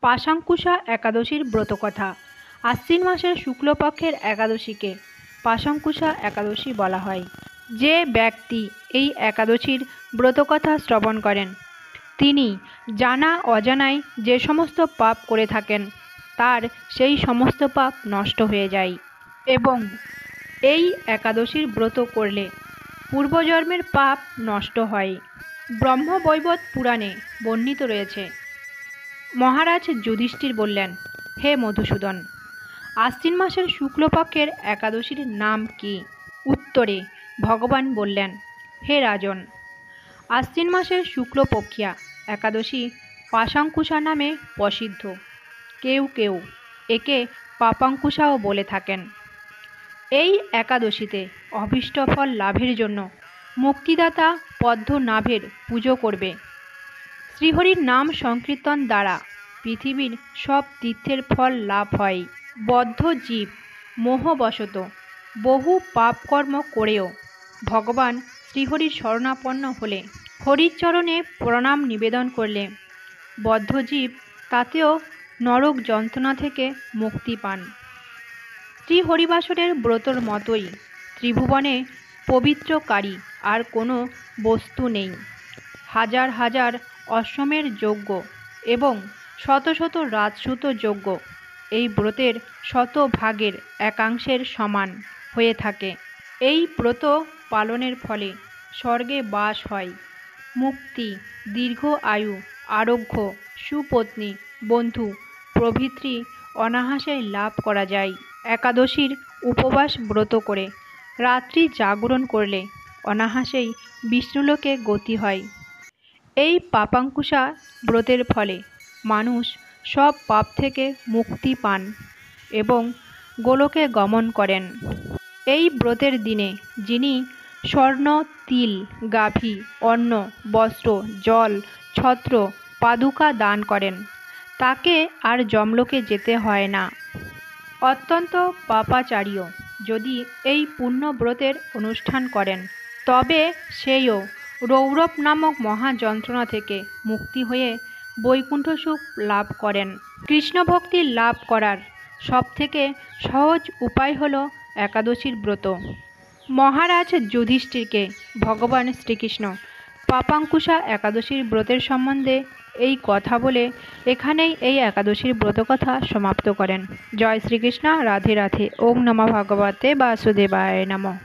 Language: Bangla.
পাশাঙ্কুশা একাদশীর ব্রতকথা। আশ্বিন মাসের শুক্লপক্ষের একাদশীকে পাশাঙ্কুশা একাদশী বলা হয়। যে ব্যক্তি এই একাদশীর ব্রতকথা শ্রবণ করেন তিনি জানা অজানায় যে সমস্ত পাপ করে থাকেন তার সেই সমস্ত পাপ নষ্ট হয়ে যায় এবং এই একাদশীর ব্রত করলে পূর্বজন্মের পাপ নষ্ট হয়। ব্রহ্মবৈবর্ত পুরাণে বর্ণিত রয়েছে, মহারাজ যুধিষ্ঠির বললেন, হে মধুসূদন, আশ্বিন মাসের শুক্লপক্ষের একাদশীর নাম কি? উত্তরে ভগবান বললেন, হে রাজন, আশ্বিন মাসের শুক্লপক্ষিয়া একাদশী পাশাঙ্কুশা নামে প্রসিদ্ধ। কেউ কেউ একে পাপাঙ্কুশাও বলে থাকেন। এই একাদশীতে অভীষ্ট ফল লাভের জন্য মুক্তিদাতা পদ্মনাভের পুজো করবে। শ্রীহরির নাম সংকীর্তন দ্বারা পৃথিবীর সব তীর্থের ফল লাভ হয়। বদ্ধ জীব মোহবশত বহু পাপকর্ম করেও ভগবান শ্রীহরির শরণাপন্ন হলে, হরির চরণে প্রণাম নিবেদন করলে বদ্ধজীব তাতেও নরক যন্ত্রণা থেকে মুক্তি পান। শ্রীহরিবাসরের ব্রতর মতোই ত্রিভুবনে পবিত্রকারী আর কোনো বস্তু নেই। হাজার হাজার অশ্বমের যজ্ঞ এবং শত শত রাজসূত যজ্ঞ এই ব্রতের শতভাগের একাংশের সমান হয়ে থাকে। এই ব্রত পালনের ফলে স্বর্গে বাস হয়, মুক্তি, দীর্ঘ আয়ু, আরোগ্য, সুপত্নী, বন্ধু প্রভৃতি অনায়াসে লাভ করা যায়। একাদশীর উপবাস ব্রত করে রাত্রি জাগরণ করলে অনায়াসেই বিষ্ণুলোকে গতি হয়। এই পাপাঙ্কুশা ব্রতের ফলে মানুষ সব পাপ থেকে মুক্তি পান এবং গোলোকে গমন করেন। এই ব্রতের দিনে যিনি স্বর্ণ, তিল, গাভী, অন্ন, বস্ত্র, জল, ছত্র, পাদুকা দান করেন তাকে আর যমলোকে যেতে হয় না। অত্যন্ত পাপাচারীও যদি এই পুণ্যব্রতের অনুষ্ঠান করেন তবে সেও রৌরব নামক মহাযন্ত্রণা থেকে মুক্তি হয়ে বৈকুণ্ঠ সুখ লাভ করেন। কৃষ্ণভক্তি লাভ করার সবথেকে সহজ উপায় হল একাদশীর ব্রত। মহারাজ যুধিষ্ঠিরকে ভগবান শ্রীকৃষ্ণ পাপাঙ্কুশা একাদশীর ব্রতের সম্বন্ধে এই কথা বলে এখানেই এই একাদশীর ব্রতকথা সমাপ্ত করেন। জয় শ্রীকৃষ্ণ, রাধে রাধে। ওম নমঃ ভগবতে বাসুদেবায় নমঃ।